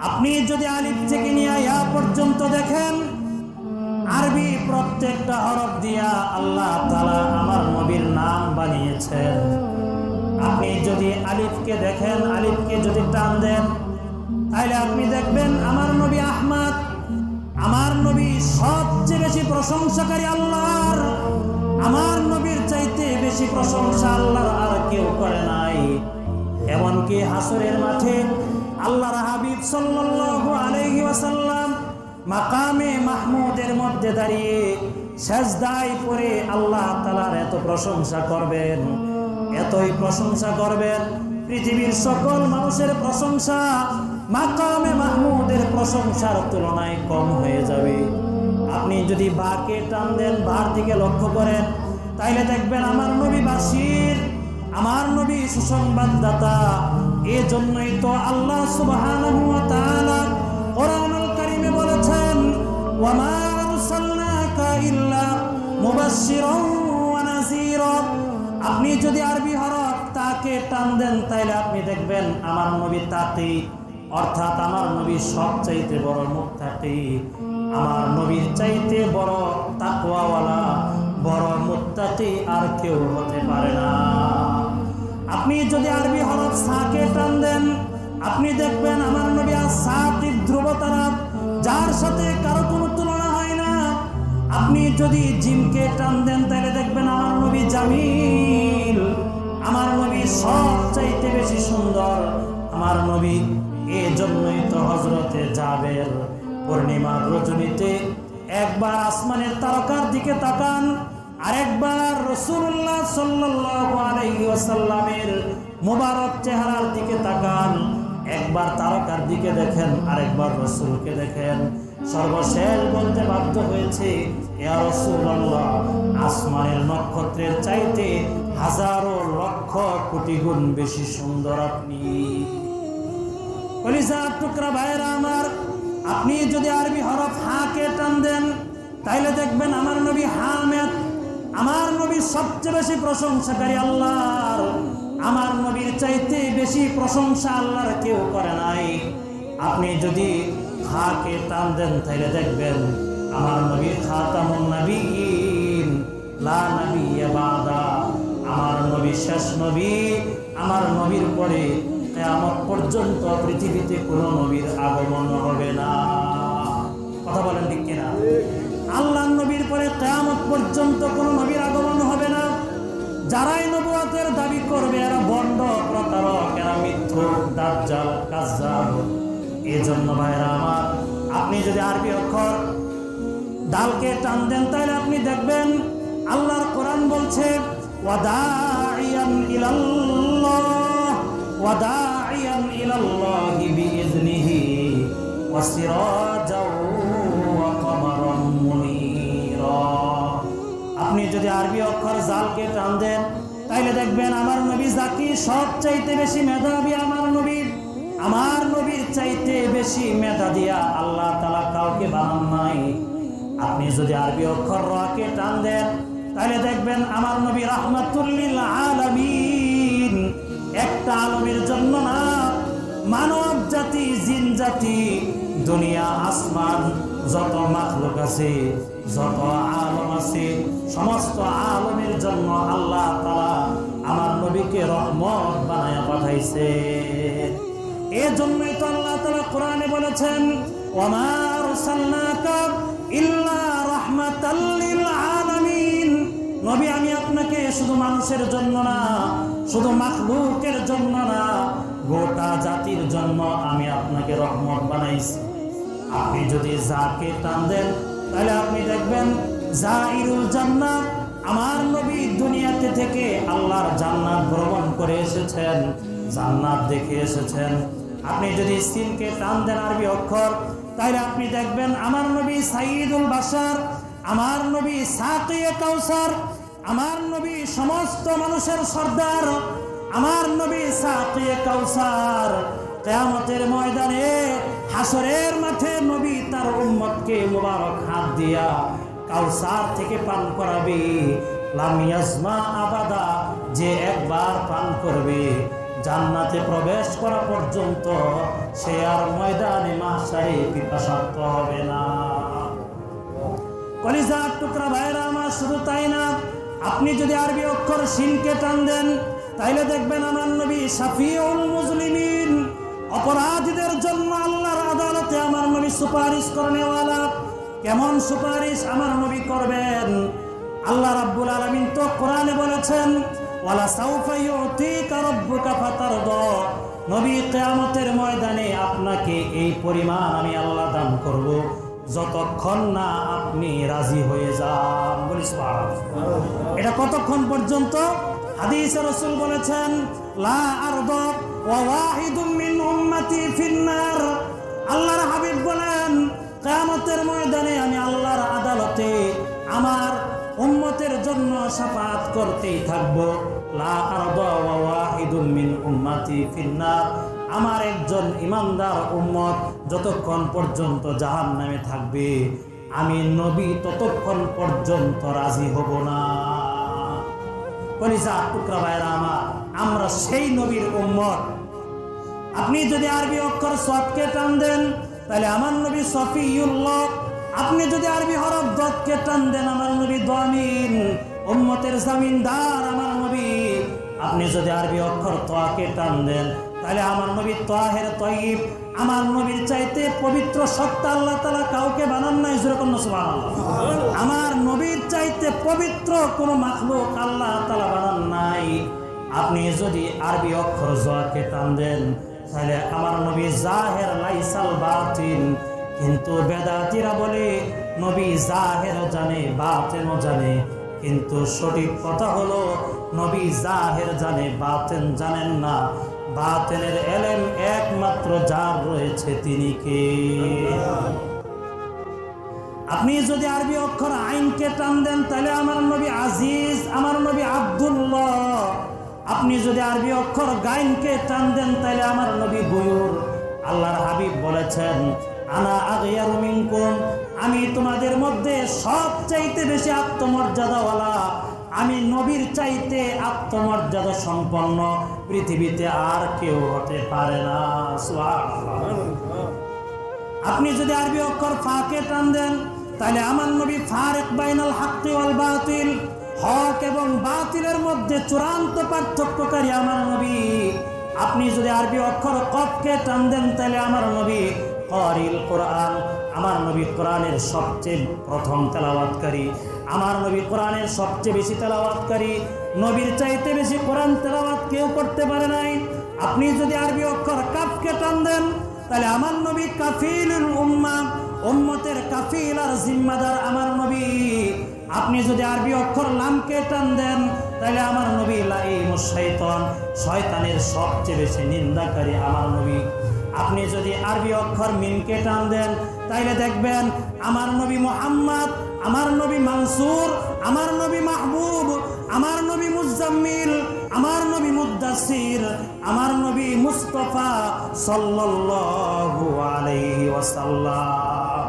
আপনি যদি আলিফ থেকে নিয়ে ইয়া পর্যন্ত দেখেন, আরবি প্রত্যেকটা হরফ দিয়া আল্লাহ তাআলা আমার নবীর নাম বানিয়েছেন। আপনি যদি আলিফকে দেখেন, আলিফকে যদি টান দেন, তাহলে আপনি দেখবেন আমার নবী আহমদ। আমার নবী সবচেয়ে বেশি প্রশংসাকারী আল্লাহর। আমার নবীর চাইতে বেশি প্রশংসা আল্লাহর আর কেউ করে নাই। এমনকি হাসরের মাঠে আল্লাহর হাবিব সাল্লাল্লাহু আলাইহি ওয়াসাল্লাম মাকামে মাহমুদের মধ্যে দাঁড়িয়ে সিজদায় পড়ে আল্লাহ তাআলার এত প্রশংসা করবেন, এতই প্রশংসা করবেন, পৃথিবীর সকল মানুষের প্রশংসা মাকামে মাহমুদের প্রশংসার তুলনায় কম হয়ে যাবে। আপনি যদি বাকে টান দেন, বার দিকে লক্ষ্য করেন, তাইলে দেখবেন আমার নবী বাশীর, আমার নবী সুসংবাদদাতা। এজন্যই তো আল্লাহ সুবহানাহু ওয়া তাআলা কোরআনুল কারীমে বলেছেন, ওয়া মা আরসালনাকা ইল্লা মুবাশশিরান ওয়া নাযীরা। আপনি যদি আরবি হরফ তাকে টান দেন, তাইলে আপনি দেখবেন আমার নবী তাকি, অর্থাৎ আমার নবী সবচাইতে বড় মুত্তাকি। আমার নবীর চাইতে বড় তাকওয়াওয়ালা, বড় মুত্তাকি আর কেউ হতে পারে না। আপনি যদি আরবি হরফ সাকে টান দেন, আপনি দেখবেন আমার নবী সাকিব, ধ্রুবতারা, যার সাথে কারো কোনো তুলনা হয় না। আপনি যদি জিমকে টান দেন, তাহলে দেখবেন আমার নবী জামিল, আমার নবী সবচাইতে বেশি সুন্দর। আমার নবী, এজন্যই তো হযরতে জাবের পূর্ণিমার রজনীতে একবার আসমানের তারকার দিকে তাকান, আরেকবার রাসূলুল্লাহ সাল্লাল্লাহু আলাইহি ওয়াসাল্লামের মুবারক চেহারার দিকে তাকান। একবার তারকার দিকে দেখেন, আরেকবার রাসূলকে দেখেন। সর্বশেষ বলতে বাধ্য হয়েছে, ইয়া রাসূলুল্লাহ, আসমানের নক্ষত্রের চাইতে হাজারো লক্ষ কোটি গুণ বেশি সুন্দর আপনি। কলিজার টুকরা ভাইরা আমার, আপনি যদি আরবি হরফ হাকে টান দেন, তাইলে দেখবেন আমার নবী হামিদ, আমার নবী সবচেয়ে বেশি প্রশংসাকারী আল্লাহর। আমার নবীর চাইতে বেশি প্রশংসা আল্লাহর কেউ করে নাই। আপনি যদি হাকে টান দেন, তাইলে দেখবেন আমার নবী খাতামুন নবিয়্যিন, লা নবিয়্যা বাদা। আমার নবী শেষ নবী। আমার নবীর পরে কিয়ামত পর্যন্ত পৃথিবীতে কোনো নবীর আগমন হবে না। কথা বলেন ঠিক কিনা? আল্লাহর নবীর পরে কিয়ামত পর্যন্ত কোনো নবীর আগমন হবে না। যারাই নবুয়তের দাবি করবে এরা ভণ্ড, প্রতারক, এরা মিথ্যুক, দাজ্জাল, কাজ্জাব। এজন্য ভাইরা আমার, আপনি যদি আরবি অক্ষর দালকে টান দেন, তাহলে আপনি দেখবেন আল্লাহর কোরআন বলছে, ওয়াদাইয়ান ইলাল্লাহ, ওয়াদাইয়ান ইলাল্লাহি বিইذনিহি ওয়া সিরাজাও ওয়া কমারাম মুনীরা। আপনি যদি আরবি অক্ষর জালকে টান দেন, তাইলে দেখবেন আমার নবী জাকি, সবচাইতে বেশি মেধাবী আমার নবী। আমার নবীর চাইতে বেশি মেধা দিয়া আল্লাহ তাআলা কাউকে বানান নাই। আপনি যদি আরবি অক্ষর রাকে টান দেন, তাহলে দেখবেন আমার নবী রাহমাতুল লিল আলামিন। একটা আলমের জন্য না, মানব জাতি, জিন জাতি, দুনিয়া, আসমান, যত মাখলুক আছে, যত আলম আছে, সমস্ত আলমের জন্য আল্লাহ তাআলা আমার নবীকে রহমত বানায়া পাঠাইছে। এজন্যই তো আল্লাহ তাআলা কোরআনে বলেছেন, ওয়া মা আরসালনাকা ইল্লা রাহমাতাল লিল আলামিন। নবী, আমি আপনাকে শুধু মানুষের জন্য না, শুধু মাখলুকের জন্য না, গোটা জাতির জন্য আমি আপনাকে রহমত বানাইছি। আপনি যদি যাকে টান দেন, তাহলে আপনি দেখবেন জাইরুল জান্নাত, আমার নবী দুনিয়াতে থেকে আল্লাহর জান্নাত ভ্রমণ করে এসেছেন, জান্নাত দেখে এসেছেন। আপনি যদি সিনকে টান দেন আরবি অক্ষর, তাহলে আপনি দেখবেন আমার নবী সাইয়্যিদুল বাশার, আমার নবী সাকিয়ে কাউসার, আমার নবী সমস্ত মানুষের সর্দার, আমার নবী সাকিয়ে কাউসার। কিয়ামতের ময়দানে, হাসরের মাঠে নবী তার উম্মতকে মুবারক হাত দিয়া কাউসার থেকে পান করাবে। লাম ইয়াজমা আবাদা, যে একবার পান করবে জান্নাতে প্রবেশ করা পর্যন্ত সে আর ময়দানে মাহশারে পিপাসার্ত হবে না। কলিজার টুকরা ভাইরা আমার, শুধু তাই না, আপনি যদি আরবি অক্ষর শিনকে টান দেন তাইলে দেখবেন আমার নবী শাফিউল মুজলিমিন, অপরাধীদের জন্য আল্লাহর আদালতে আমার নবী সুপারিশ করেনেওয়ালা। কেমন সুপারিশ আমার নবী করবেন? আল্লাহ রাব্বুল আলামিন তো কোরআনে বলেছেন, ওয়ালা সাউফা ইউতিকা রাব্বুকা ফাতারদা, নবী কিয়ামতের ময়দানে আপনাকে এই পরিমাণ আমি আল্লাহ দান করব যতক্ষণ না আপনি রাজি হয়ে যান। বলি সুবহানাল্লাহ। এটা কতক্ষণ পর্যন্ত? হাদিসে রাসূল বলেছেন, লা আরদা ওয়া ওয়াহিদুম মিন উম্মতি ফিন্নার। আল্লাহর হাবিব বলেন, কিয়ামতের ময়দানে আমি আল্লাহর আদালতে আমার উম্মতের জন্য শাফাআত করতেই থাকব। লা আরদা ওয়া ওয়াহিদুম মিন উম্মতি ফিন্নার, আমার একজন ইমানদার উম্মত যতক্ষণ পর্যন্ত জাহান্নামে থাকবে আমি নবী ততক্ষণ পর্যন্ত রাজি হব না। কলিজার টুকরা ভাইরা আমার, আমরা সেই নবীর উম্মত। আপনি যদি আরবি অক্ষর সদকে টান দেন তাহলে আমার নবী সফিউল্লাহ। আপনি যদি আরবি হরফ দতকে টান দেন আমার নবী দামিন, উম্মতের জামিনদার আমার নবী। আপনি যদি আরবি অক্ষর তোয়াকে টান দেন তাহলে আমার নবী তাহের তয়্যিব। আমার নবীর চাইতে পবিত্র সত্তা আল্লাহ তাআলা কাউকে বানান নাই। যেরকম সুবহানাল্লাহ। আমার নবীর চাইতে পবিত্র কোনো মাখলুক আল্লাহ তাআলা বানান নাই। আপনি যদি আরবি অক্ষর জোয়াকে টান দেন তাহলে আমার নবী জাহের লাইসাল বাতিন। কিন্তু বেদাতীরা বলে নবী জাহেরও জানে বাতেনও জানে, কিন্তু সঠিক কথা হলো নবী জাহের জানে বাতেন জানেন না। বাতেনের এলেম একমাত্র যার রয়েছে তিনি কে? আপনি যদি আরবি অক্ষর আইনকে টান দেন তাহলে আমার নবী আজিজ, আমার নবী আব্দুল্লাহ। আপনি যদি আরবি অক্ষর গাইনকে টান দেন তাহলে আমার নবী গুয়ুর। আল্লাহর হাবিব বলেছেন, আনা আগয়ারু মিনকুম, আমি তোমাদের মধ্যে সবচাইতে বেশি আত্মমর্যাদাওয়ালা। আমি নবীর চাইতে আত্মমর্যাদা সম্পন্ন পৃথিবীতে আর কেউ হতে পারে না। সুবহানাল্লাহ। আপনি যদি আরবি অক্ষর ফাকে টান দেন তাহলে আমার নবী ফারিক বাইনাল হাক্কি ওয়াল বাতিল, হক এবং বাতিলের মধ্যে চূড়ান্ত পার্থক্যকারী আমার নবী। আপনি যদি আরবি অক্ষর কফকে টান দেন তাহলে আমার নবী কারিল কোরআন, আমার নবী কোরআনের সবচেয়ে প্রথম তেলাওয়াতকারী। আমার নবী কোরআনের সবচেয়ে বেশি তেলাওয়াতকারী। নবীর চাইতে বেশি কোরআন তেলাওয়াত কেউ করতে পারে নাই। আপনি যদি আরবি অক্ষর কাফকে টান দেন তাহলে আমার নবী কাফিলুল উম্মাহ, উম্মতের কাফিলার জিম্মাদার আমার নবী। আপনি যদি আরবি অক্ষর লামকে টান দেন তাহলে আমার নবী লাঈমুশ শাইতান, শয়তানের সবচেয়ে বেশি নিন্দাকারী আমার নবী। আপনি যদি আরবি অক্ষর মিমকে টান দেন তাইলে দেখবেন আমার নবী মুহাম্মদ, আমার নবী মানসুর, আমার নবী মাহবুব, আমার নবী মুজাম্মিল, আমার নবী মুদ্দাসির, আমার নবী মুস্তাফা সাল্লাল্লাহু আলাইহি ওয়াসাল্লাম।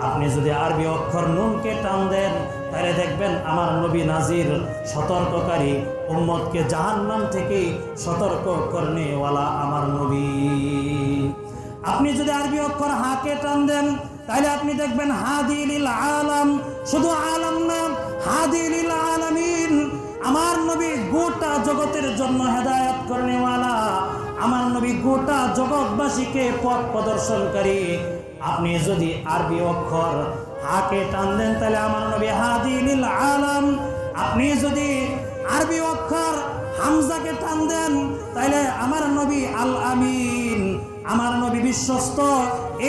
আপনি যদি আরবি অক্ষর নুনকে টান দেন তাহলে দেখবেন আমার নবী নাজির, সতর্ককারী, উম্মতকে জাহান্নাম থেকে সতর্ক করনেওয়ালা আমার নবী। আপনি যদি আরবি অক্ষর হাকে টান দেন তাহলে আপনি দেখবেন হাদি লিল আলাম, শুধু আলাম না, হাদি লিল আলামিন। আমার নবী গোটা জগতের জন্য হেদায়েত করনেওয়ালা, আমার নবী গোটা জগৎবাসীকে পথ প্রদর্শনকারী। আপনি যদি আরবি অক্ষর হাকে টান দেন তাহলে আমার নবী হাদি লিল আলাম। আপনি যদি আরবি অক্ষর হামজাকে টান দেন তাহলে আমার নবী আল আমিন, আমার নবী বিশ্বস্ত।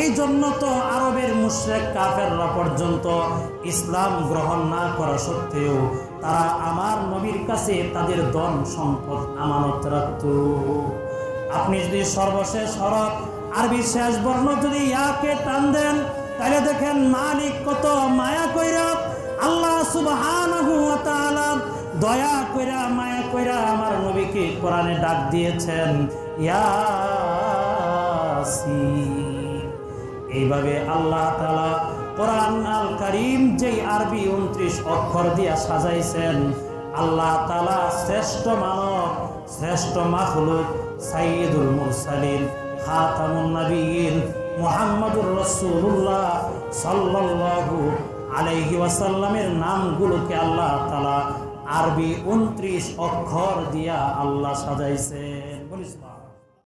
এই জন্য তো আরবের মুশরিক কাফেররা পর্যন্ত ইসলাম গ্রহণ না করা সত্ত্বেও তারা আমার নবীর কাছে তাদের ধন সম্পদ আমানত রাখত। আপনি যদি সর্বশেষ হরফ আরবি শেষ বর্ণ যদি ইয়াকে টান দেন তাহলে দেখেন মালিক কত মায়া কইরা, আল্লাহ সুবহানাহু ওয়া তাআলা দয়া কইরা মায়া কইরা আমার নবীকে কোরআনে ডাক দিয়েছেন ইয়াসিন। এইভাবে আল্লাহ তাআলা কোরআন আল কারীম যেই আরবি 29 অক্ষর দিয়া সাজাইছেন, আল্লাহ তাআলা শ্রেষ্ঠ মানব, শ্রেষ্ঠ মাখলুক সাইয়্যিদুল মুরসালিন খাতামুন নবিয়্যিন মুহাম্মাদুর রাসূলুল্লাহ সাল্লাল্লাহু আলাইহি ওয়াসাল্লামের নামগুলোকে আল্লাহ তাআলা আরবি 29 অক্ষর দিয়া আল্লাহ সাজাইছেন। বলিস